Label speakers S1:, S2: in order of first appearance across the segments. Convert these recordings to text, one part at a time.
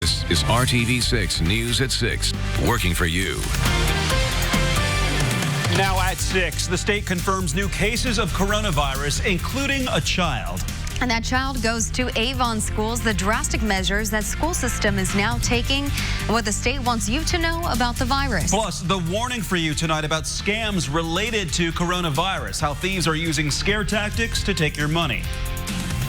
S1: This is RTV6 News at 6, working for you.
S2: Now at 6, the state confirms new cases of coronavirus, including a child.
S3: And that child goes to Avon schools, the drastic measures that school system is now taking, and what the state wants you to know about the virus.
S2: Plus, the warning for you tonight about scams related to coronavirus, how thieves are using scare tactics to take your money.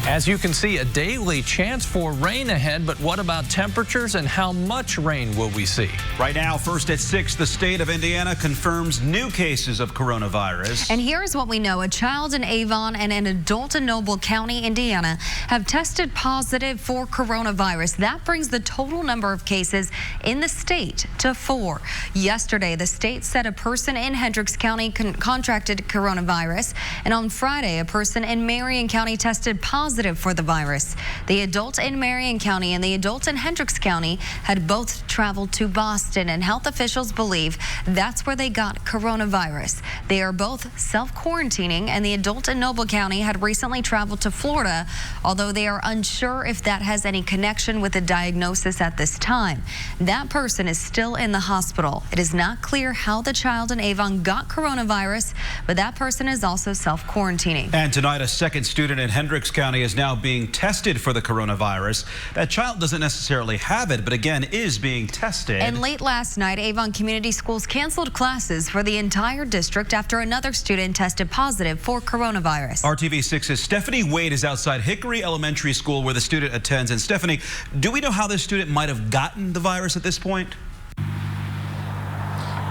S4: As you can see, a daily chance for rain ahead, but what about temperatures and how much rain will we see?
S2: Right now, first at 6, the state of Indiana confirms new cases of coronavirus.
S3: And here's what we know. A child in Avon and an adult in Noble County, Indiana, have tested positive for coronavirus. That brings the total number of cases in the state to 4. Yesterday, the state said a person in Hendricks County contracted coronavirus, and on Friday, a person in Marion County tested positive for the virus. The adult in Marion County and the adult in Hendricks County had both traveled to Boston, and health officials believe that's where they got coronavirus. They are both self-quarantining, and the adult in Noble County had recently traveled to Florida, although they are unsure if that has any connection with the diagnosis at this time. That person is still in the hospital. It is not clear how the child in Avon got coronavirus, but that person is also self-quarantining.
S2: And tonight, a second student in Hendricks County is now being tested for the coronavirus. That child doesn't necessarily have it, but again is being tested.
S3: And late last night, Avon Community Schools canceled classes for the entire district after another student tested positive for coronavirus.
S2: RTV6's Stephanie Wade is outside Hickory Elementary School where the student attends. And Stephanie, do we know how this student might have gotten the virus at this point?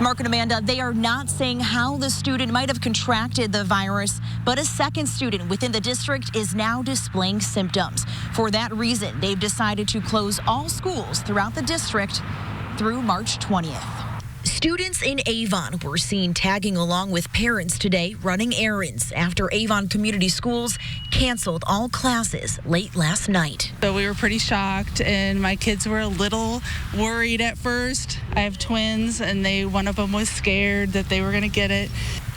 S5: Mark and Amanda, they are not saying how the student might have contracted the virus, but a second student within the district is now displaying symptoms. For that reason, they've decided to close all schools throughout the district through March 20th. Students in Avon were seen tagging along with parents today running errands after Avon Community Schools canceled all classes late last night.
S6: So we were pretty shocked, and my kids were a little worried at first. I have twins, and one of them was scared that they were going to get it.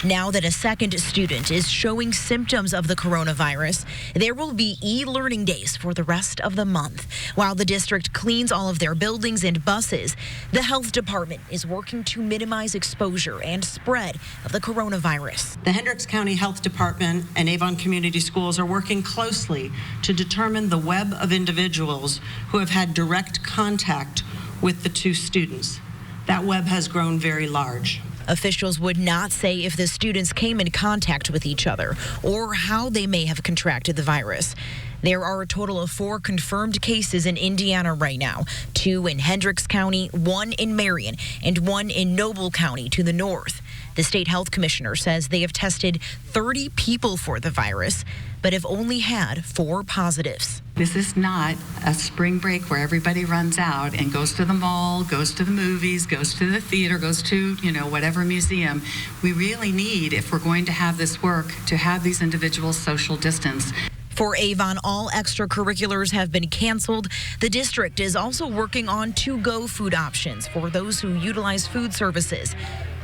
S6: Now that a second student is showing symptoms of the coronavirus, there will be e-learning days for the rest of the month. While the district cleans all of their buildings and buses, the health department is working to minimize exposure and spread of the coronavirus.
S7: The Hendricks County Health Department and Avon Community Schools are working closely to determine the web of individuals who have had direct contact with the two students. That web has grown very large.
S5: Officials would not say if the students came in contact with each other or how they may have contracted the virus. There are a total of 4 confirmed cases in Indiana right now, 2 in Hendricks County, 1 in Marion, and 1 in Noble County to the north. The state health commissioner says they have tested 30 people for the virus, but have only had 4 positives.
S8: This is not a spring break where everybody runs out and goes to the mall, goes to the movies, goes to the theater, goes to, whatever museum. We really need, if we're going to have this work, to have these individuals social distance.
S5: For Avon, all extracurriculars have been canceled. The district is also working on to-go food options for those who utilize food services.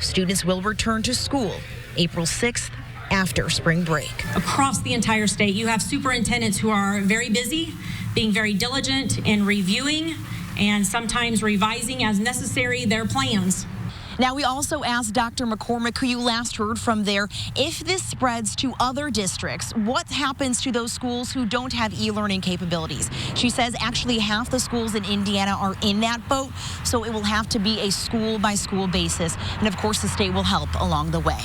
S5: Students will return to school April 6th after spring break.
S9: Across the entire state, you have superintendents who are very busy, being very diligent in reviewing and sometimes revising as necessary their plans.
S5: Now, we also asked Dr. McCormick, who you last heard from there, if this spreads to other districts, what happens to those schools who don't have e-learning capabilities? She says actually half the schools in Indiana are in that boat, so it will have to be a school-by-school basis. And, of course, the state will help along the way.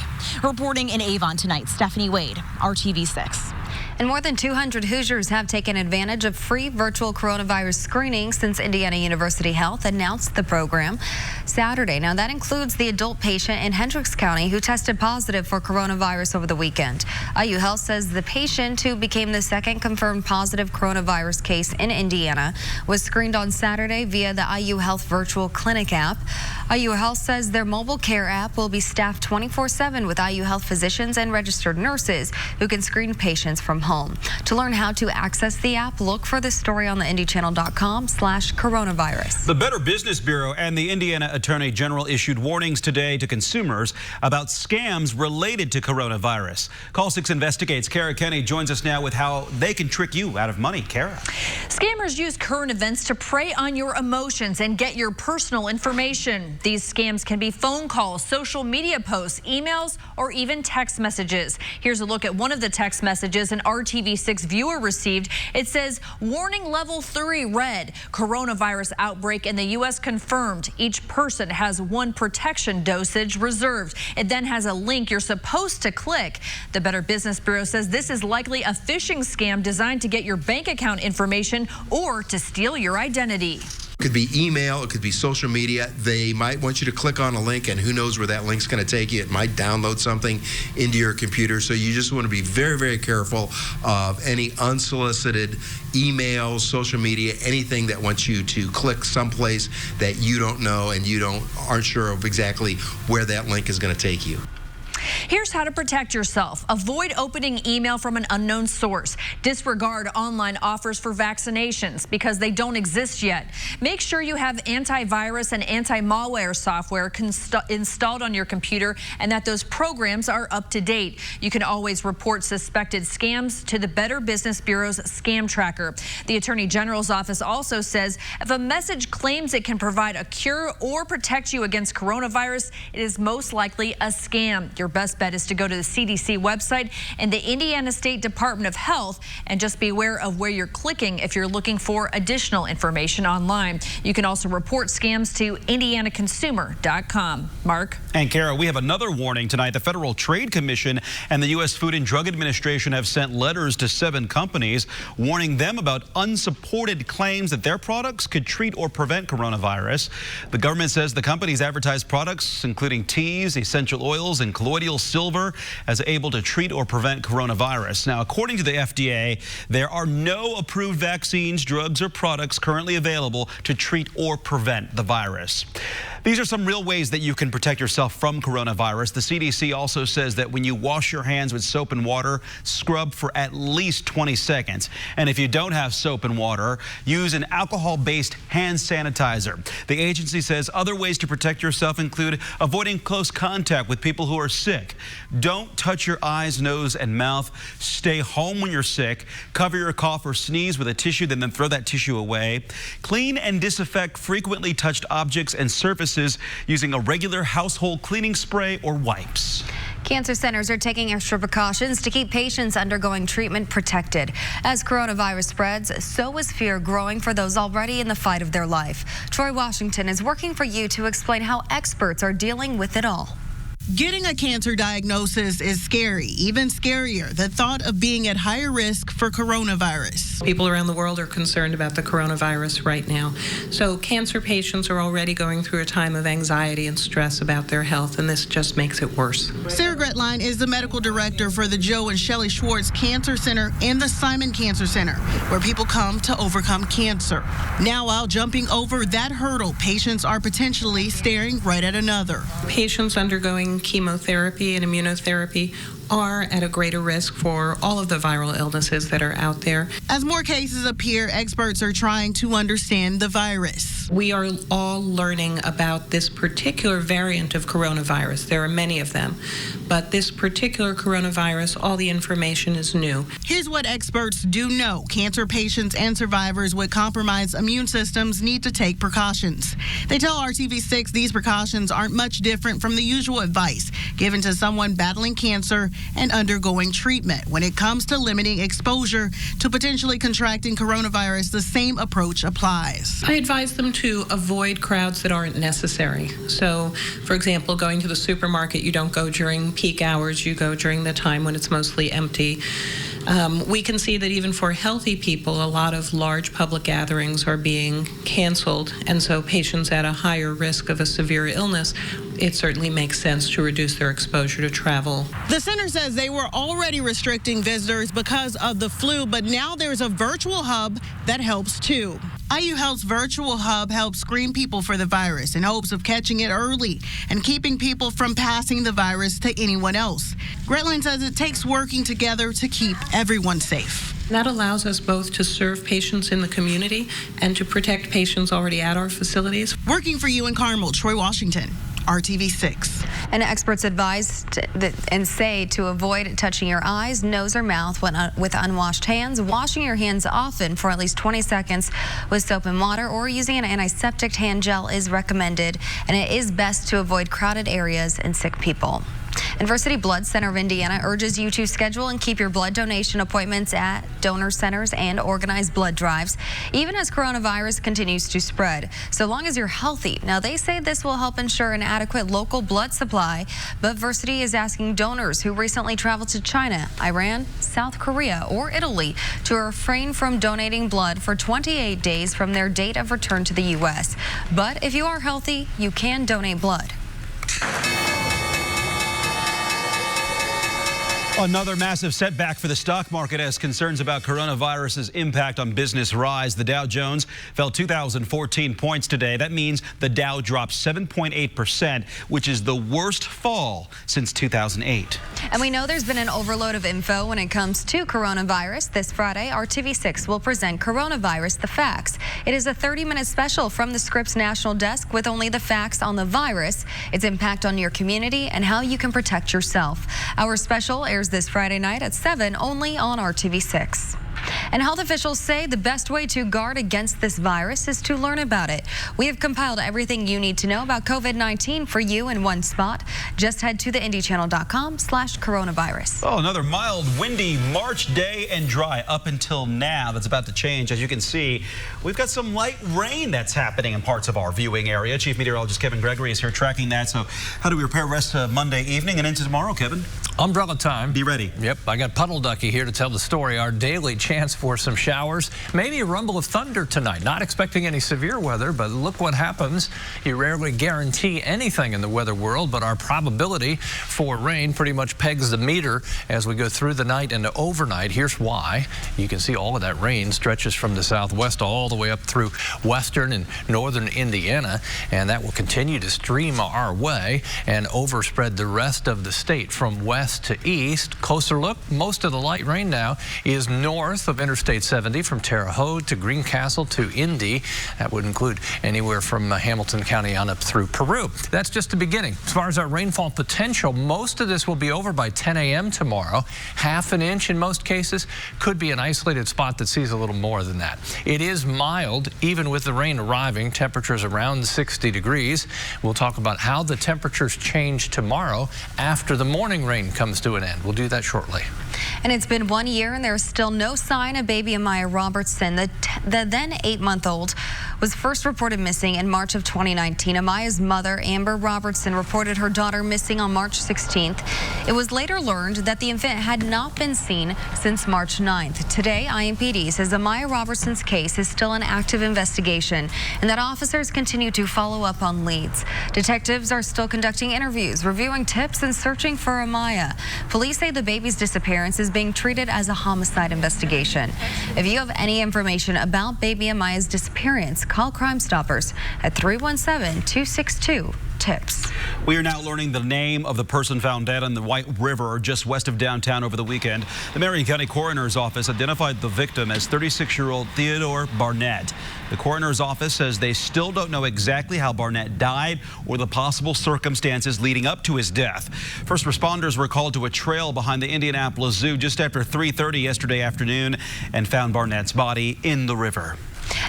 S5: Reporting in Avon tonight, Stephanie Wade, RTV6.
S3: And more than 200 Hoosiers have taken advantage of free virtual coronavirus screening since Indiana University Health announced the program Saturday. Now, that includes the adult patient in Hendricks County who tested positive for coronavirus over the weekend. IU Health says the patient, who became the second confirmed positive coronavirus case in Indiana, was screened on Saturday via the IU Health virtual clinic app. IU Health says their mobile care app will be staffed 24/7 with IU Health physicians and registered nurses who can screen patients from home. To learn how to access the app, look for this story on the IndyChannel.com/coronavirus.
S2: The Better Business Bureau and the Indiana Attorney General issued warnings today to consumers about scams related to coronavirus. Call 6 Investigates. Kara Kenny joins us now with how they can trick you out of money. Kara.
S10: Scammers use current events to prey on your emotions and get your personal information. These scams can be phone calls, social media posts, emails, or even text messages. Here's a look at one of the text messages an RTV6 viewer received. It says, warning level 3 red, coronavirus outbreak in the U.S. confirmed. Each person has 1 protection dosage reserved. It then has a link you're supposed to click. The Better Business Bureau says this is likely a phishing scam designed to get your bank account information or to steal your identity.
S11: It could be email, it could be social media. They might want you to click on a link, and who knows where that link's going to take you. It might download something into your computer. So you just want to be very, very careful of any unsolicited emails, social media, anything that wants you to click someplace that you don't know and aren't sure of exactly where that link is going to take you.
S10: Here's how to protect yourself. Avoid opening email from an unknown source. Disregard online offers for vaccinations because they don't exist yet. Make sure you have antivirus and anti-malware software installed on your computer and that those programs are up to date. You can always report suspected scams to the Better Business Bureau's scam tracker. The Attorney General's office also says if a message claims it can provide a cure or protect you against coronavirus, it is most likely a scam. Your best bet is to go to the CDC website and the Indiana State Department of Health and just be aware of where you're clicking if you're looking for additional information online. You can also report scams to indianaconsumer.com. Mark.
S2: And Kara, we have another warning tonight. The Federal Trade Commission and the U.S. Food and Drug Administration have sent letters to 7 companies warning them about unsupported claims that their products could treat or prevent coronavirus. The government says the companies advertise products including teas, essential oils, and colloidal silver as able to treat or prevent coronavirus. Now, according to the FDA, there are no approved vaccines, drugs, or products currently available to treat or prevent the virus. These are some real ways that you can protect yourself from coronavirus. The CDC also says that when you wash your hands with soap and water, scrub for at least 20 seconds. And if you don't have soap and water, use an alcohol-based hand sanitizer. The agency says other ways to protect yourself include avoiding close contact with people who are sick. Don't touch your eyes, nose, and mouth. Stay home when you're sick. Cover your cough or sneeze with a tissue, then throw that tissue away. Clean and disinfect frequently touched objects and surfaces using a regular household cleaning spray or wipes.
S3: Cancer centers are taking extra precautions to keep patients undergoing treatment protected. As coronavirus spreads, so is fear growing for those already in the fight of their life. Troy Washington is working for you to explain how experts are dealing with it all.
S12: Getting a cancer diagnosis is scary, even scarier, the thought of being at higher risk for coronavirus.
S13: People around the world are concerned about the coronavirus right now. So cancer patients are already going through a time of anxiety and stress about their health, and this just makes it worse.
S12: Sarah Gretline is the medical director for the Joe and Shelley Schwartz Cancer Center and the Simon Cancer Center, where people come to overcome cancer. Now, while jumping over that hurdle, patients are potentially staring right at another.
S13: Patients undergoing chemotherapy and immunotherapy are at a greater risk for all of the viral illnesses that are out there.
S12: As more cases appear, experts are trying to understand the virus.
S13: We are all learning about this particular variant of coronavirus. There are many of them, but this particular coronavirus, all the information is new.
S12: Here's what experts do know. Cancer patients and survivors with compromised immune systems need to take precautions. They tell RTV6 these precautions aren't much different from the usual advice given to someone battling cancer and undergoing treatment. When it comes to limiting exposure to potentially contracting coronavirus, the same approach applies.
S13: I advise them to avoid crowds that aren't necessary. So, for example, going to the supermarket, you don't go during peak hours, you go during the time when it's mostly empty. We can see that even for healthy people, a lot of large public gatherings are being canceled, and so patients at a higher risk of a severe illness, it certainly makes sense to reduce their exposure to travel.
S12: The center says they were already restricting visitors because of the flu, but now there's a virtual hub that helps too. IU Health's virtual hub helps screen people for the virus in hopes of catching it early and keeping people from passing the virus to anyone else. Gretland says it takes working together to keep everyone safe.
S13: That allows us both to serve patients in the community and to protect patients already at our facilities.
S12: Working for you in Carmel, Troy Washington, RTV6.
S3: And experts advise and say to avoid touching your eyes, nose, or mouth with unwashed hands, washing your hands often for at least 20 seconds with soap and water, or using an antiseptic hand gel is recommended, and it is best to avoid crowded areas and sick people. University Blood Center of Indiana urges you to schedule and keep your blood donation appointments at donor centers and organize blood drives, even as coronavirus continues to spread, so long as you're healthy. Now, they say this will help ensure an adequate local blood supply, but Versity is asking donors who recently traveled to China, Iran, South Korea, or Italy to refrain from donating blood for 28 days from their date of return to the U.S. But if you are healthy, you can donate blood.
S2: Another massive setback for the stock market as concerns about coronavirus's impact on business rise. The Dow Jones fell 2,014 points today. That means the Dow dropped 7.8%, which is the worst fall since 2008.
S3: And we know there's been an overload of info when it comes to coronavirus. This Friday, RTV6 will present Coronavirus: The Facts. It is a 30-minute special from the Scripps National Desk with only the facts on the virus, its impact on your community, and how you can protect yourself. Our special airs this Friday night at 7 only on RTV6. And health officials say the best way to guard against this virus is to learn about it. We have compiled everything you need to know about COVID-19 for you in one spot. Just head to theindychannel.com/coronavirus.
S2: Oh, another mild, windy March day and dry up until now. That's about to change. As you can see, we've got some light rain that's happening in parts of our viewing area. Chief Meteorologist Kevin Gregory is here tracking that. So how do we prepare rest of Monday evening and into tomorrow, Kevin?
S4: Umbrella time.
S2: Be ready.
S4: Yep, I got Puddle Ducky here to tell the story. Our daily chance for some showers, maybe a rumble of thunder tonight. Not expecting any severe weather, but look what happens. You rarely guarantee anything in the weather world, but our probability for rain pretty much pegs the meter as we go through the night and overnight. Here's why. You can see all of that rain stretches from the southwest all the way up through western and northern Indiana, and that will continue to stream our way and overspread the rest of the state from west to east. Closer look, most of the light rain now is north of Interstate 70 from Terre Haute to Greencastle to Indy. That would include anywhere from Hamilton County on up through Peru. That's just the beginning. As far as our rainfall potential, most of this will be over by 10 a.m. tomorrow. Half an inch in most cases. Could be an isolated spot that sees a little more than that. It is mild, even with the rain arriving. Temperatures around 60 degrees. We'll talk about how the temperatures change tomorrow after the morning rain comes to an end. We'll do that shortly.
S3: And it's been 1 year and there's still no sign of baby Amaya Robertson. The then 8-month-old was first reported missing in March of 2019. Amaya's mother, Amber Robertson, reported her daughter missing on March 16th. It was later learned that the infant had not been seen since March 9th. Today, IMPD says Amaya Robertson's case is still an active investigation and that officers continue to follow up on leads. Detectives are still conducting interviews, reviewing tips, and searching for Amaya. Police say the baby's disappearance is being treated as a homicide investigation. If you have any information about baby Amaya's disappearance, call Crime Stoppers at 317-262-TIPS.
S2: We are now learning the name of the person found dead on the White River just west of downtown over the weekend. The Marion County Coroner's Office identified the victim as 36-year-old Theodore Barnett. The Coroner's Office says they still don't know exactly how Barnett died or the possible circumstances leading up to his death. First responders were called to a trail behind the Indianapolis Zoo just after 3:30 yesterday afternoon and found Barnett's body in the river.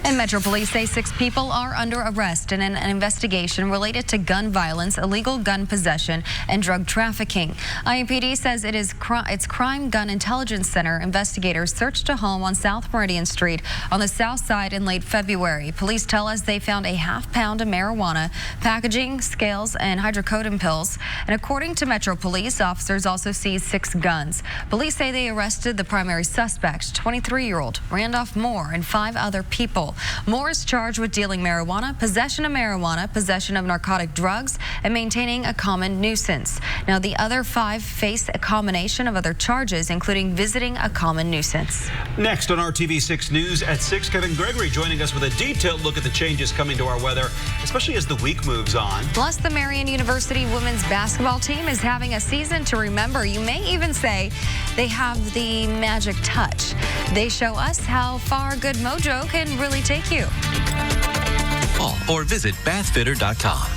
S3: And Metro Police say 6 people are under arrest in an investigation related to gun violence, illegal gun possession, and drug trafficking. IMPD says its Crime Gun Intelligence Center investigators searched a home on South Meridian Street on the south side in late February. Police tell us they found a half-pound of marijuana, packaging, scales, and hydrocodone pills. And according to Metro Police, officers also seized 6 guns. Police say they arrested the primary suspect, 23-year-old Randolph Moore, and 5 other people. people. Moore is charged with dealing marijuana, possession of narcotic drugs, and maintaining a common nuisance. Now, the other 5 face a combination of other charges, including visiting a common nuisance.
S2: Next on RTV6 News at 6, Kevin Gregory joining us with a detailed look at the changes coming to our weather, especially as the week moves on.
S3: Plus, the Marian University women's basketball team is having a season to remember. You may even say they have the magic touch. They show us how far good mojo can really take you.
S1: Or visit bathfitter.com.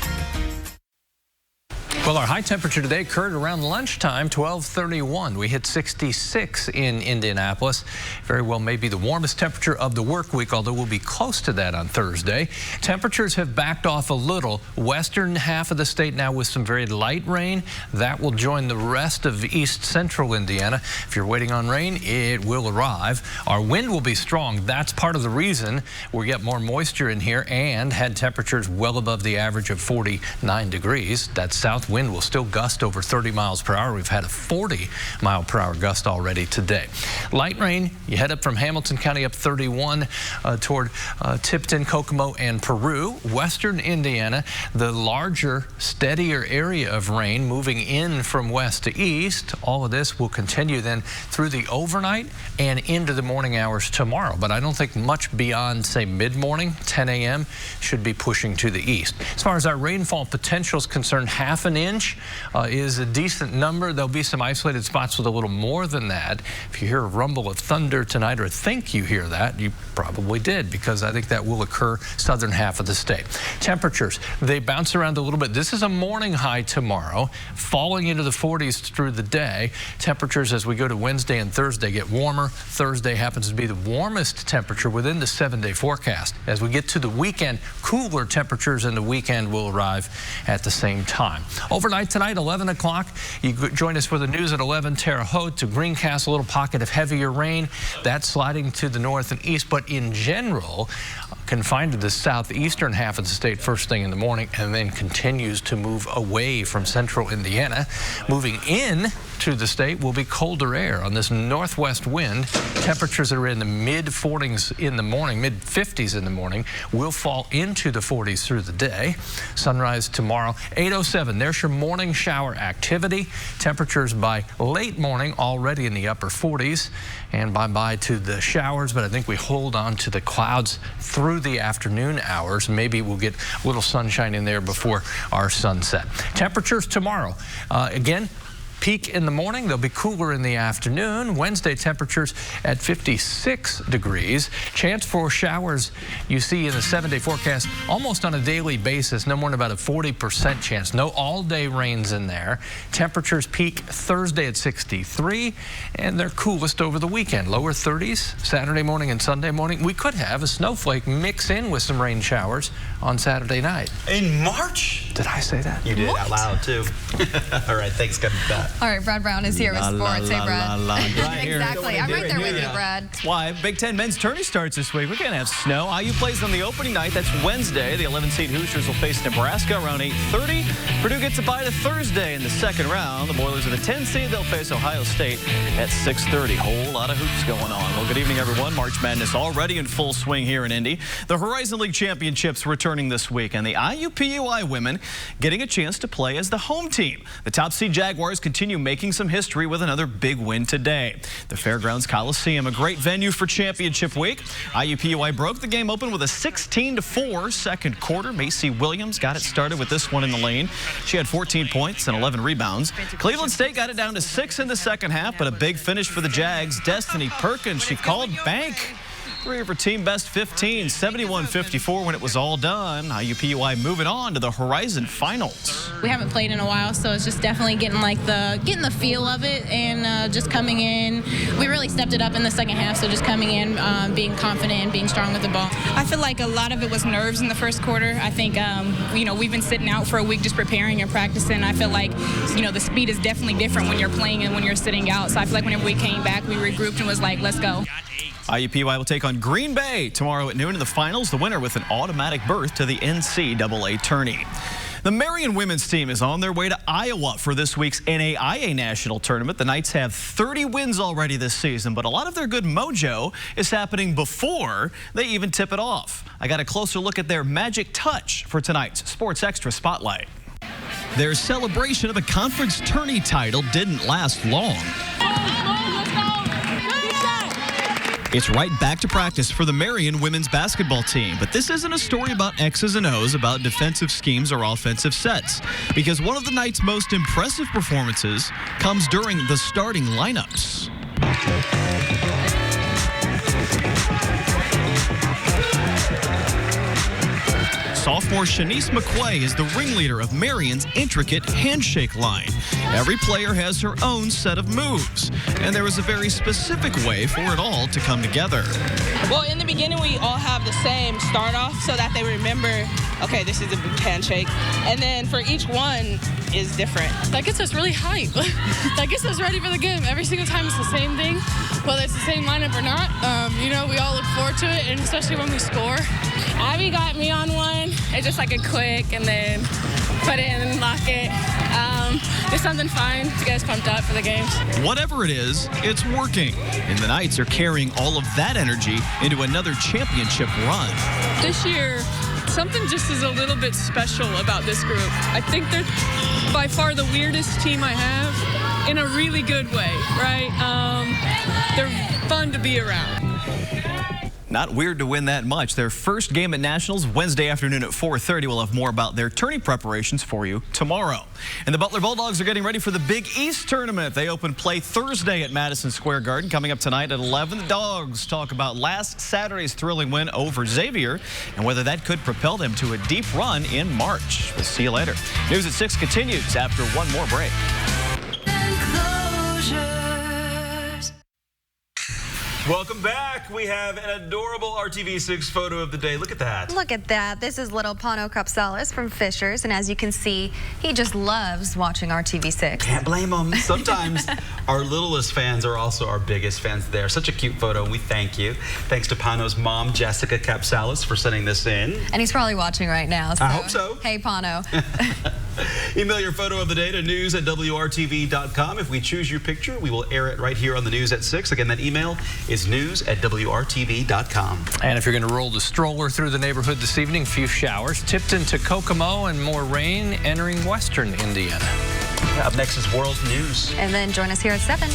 S4: Well, our high temperature today occurred around lunchtime, 12:31. We hit 66 in Indianapolis. Very well may be the warmest temperature of the work week, although we'll be close to that on Thursday. Temperatures have backed off a little. Western half of the state now with some very light rain. That will join the rest of east central Indiana. If you're waiting on rain, it will arrive. Our wind will be strong. That's part of the reason we get more moisture in here and had temperatures well above the average of 49 degrees. That south wind will still gust over 30 miles per hour. We've had a 40-mile-per-hour gust already today. Light rain, you head up from Hamilton County up 31 toward Tipton, Kokomo, and Peru. Western Indiana, the larger, steadier area of rain moving in from west to east. All of this will continue then through the overnight and into the morning hours tomorrow. But I don't think much beyond, say, mid-morning, 10 a.m., should be pushing to the east. As far as our rainfall potential is concerned, half an inch is a decent number. There'll be some isolated spots with a little more than that. If you hear a rumble of thunder tonight or think you hear that, you probably did, because I think that will occur southern half of the state. Temperatures, they bounce around a little bit. This is a morning high tomorrow, falling into the 40s through the day. Temperatures as we go to Wednesday and Thursday get warmer. Thursday happens to be the warmest temperature within the 7-day forecast. As we get to the weekend, cooler temperatures in the weekend will arrive at the same time. Overnight tonight, 11 o'clock, you join us for the news at 11. Terre Haute to Greencastle, a little pocket of heavier rain. That's sliding to the north and east, but in general, confined to the southeastern half of the state first thing in the morning, and then continues to move away from central Indiana. Moving in to the state will be colder air on this northwest wind. Temperatures that are in the mid-40s in the morning, mid-50s in the morning, will fall into the 40s through the day. Sunrise tomorrow, 8:07. There's your morning shower activity. Temperatures by late morning already in the upper 40s, and bye-bye to the showers, but I think we hold on to the clouds through the afternoon hours. Maybe we'll get a little sunshine in there before our sunset. Temperatures tomorrow, again, peak in the morning. They'll be cooler in the afternoon. Wednesday temperatures at 56 degrees. Chance for showers you see in the 7-day forecast almost on a daily basis. No more than about a 40% chance. No all-day rains in there. Temperatures peak Thursday at 63, and they're coolest over the weekend. Lower 30s Saturday morning and Sunday morning. We could have a snowflake mix in with some rain showers on Saturday night.
S2: In March?
S4: Did I say that?
S2: You did out loud, too. All right, thanks, Kevin.
S3: All right, Brad Brown is here with sports. Hey, Brad. Exactly. I'm right there with you, Brad.
S14: That's why Big Ten men's tourney starts this week. We're going to have snow. IU plays on the opening night. That's Wednesday. The 11-seed Hoosiers will face Nebraska around 8:30. Purdue gets a bye to Thursday in the second round. The Boilers are the 10-seed. They'll face Ohio State at 6:30. Whole lot of hoops going on. Well, good evening, everyone. March Madness already in full swing here in Indy. The Horizon League Championships returning this week, and the IUPUI women getting a chance to play as the home team. The top seed Jaguars continue making some history with another big win today. The Fairgrounds Coliseum, a great venue for championship week. IUPUI broke the game open with a 16-4 second quarter. Macy Williams got it started with this one in the lane. She had 14 points and 11 rebounds. Cleveland State got it down to 6 in the second half, but a big finish for the Jags. Destiny Perkins, she called bank. 3 of her team best 15, 71-54 when it was all done. IUPUI moving on to the Horizon Finals.
S15: We haven't played in a while, so it's just definitely getting the feel of it, and just coming in. We really stepped it up in the second half, so just coming in, being confident and being strong with the ball.
S16: I feel like a lot of it was nerves in the first quarter. I think we've been sitting out for a week just preparing and practicing. I feel like the speed is definitely different when you're playing and when you're sitting out. So I feel like whenever we came back, we regrouped and was like, let's go.
S14: IUPUI will take on Green Bay tomorrow at noon in the finals. The winner with an automatic berth to the NCAA tourney. The Marion women's team is on their way to Iowa for this week's NAIA National Tournament. The Knights have 30 wins already this season, but a lot of their good mojo is happening before they even tip it off. I got a closer look at their magic touch for tonight's Sports Extra Spotlight. Their celebration of a conference tourney title didn't last long. It's right back to practice for the Marion women's basketball team. But this isn't a story about X's and O's, about defensive schemes or offensive sets, because one of the Knights' most impressive performances comes during the starting lineups. Sophomore Shanice McQuay is the ringleader of Marion's intricate handshake line. Every player has her own set of moves, and there is a very specific way for it all to come together.
S17: Well, in the beginning, we all have the same start off so that they remember, okay, this is a handshake. And then for each one is different.
S18: That gets us really hyped. That gets us ready for the game. Every single time it's the same thing, whether it's the same lineup or not. We all look forward to it, and especially when we score.
S16: Abby got me on one. It's just like a quick and then put it and lock it. It's something fun to get us pumped up for the games.
S14: Whatever it is, it's working. And the Knights are carrying all of that energy into another championship run.
S18: This year, something just is a little bit special about this group. I think they're by far the weirdest team I have in a really good way, right? They're fun to be around.
S14: Not weird to win that much. Their first game at Nationals Wednesday afternoon at 4:30. We'll have more about their tourney preparations for you tomorrow. And the Butler Bulldogs are getting ready for the Big East tournament. They open play Thursday at Madison Square Garden. Coming up tonight at 11, the Dogs talk about last Saturday's thrilling win over Xavier and whether that could propel them to a deep run in March. We'll see you later. News at 6 continues after one more break.
S2: Welcome back. We have an adorable RTV6 photo of the day. Look at that.
S3: Look at that. This is little Pano Capsalis from Fishers, and as you can see, he just loves watching RTV6.
S2: Can't blame him. Sometimes our littlest fans are also our biggest fans there. Such a cute photo, and we thank you. Thanks to Pano's mom, Jessica Capsalis, for sending this in.
S3: And he's probably watching right now. So.
S2: I hope so.
S3: Hey, Pano.
S2: Email your photo of the day to news@WRTV.com. If we choose your picture, we will air it right here on the News at 6. Again, that email is news@WRTV.com.
S4: And if you're going to roll the stroller through the neighborhood this evening, a few showers tipped into Kokomo and more rain entering western Indiana.
S2: Up next is World News.
S3: And then join us here at 7.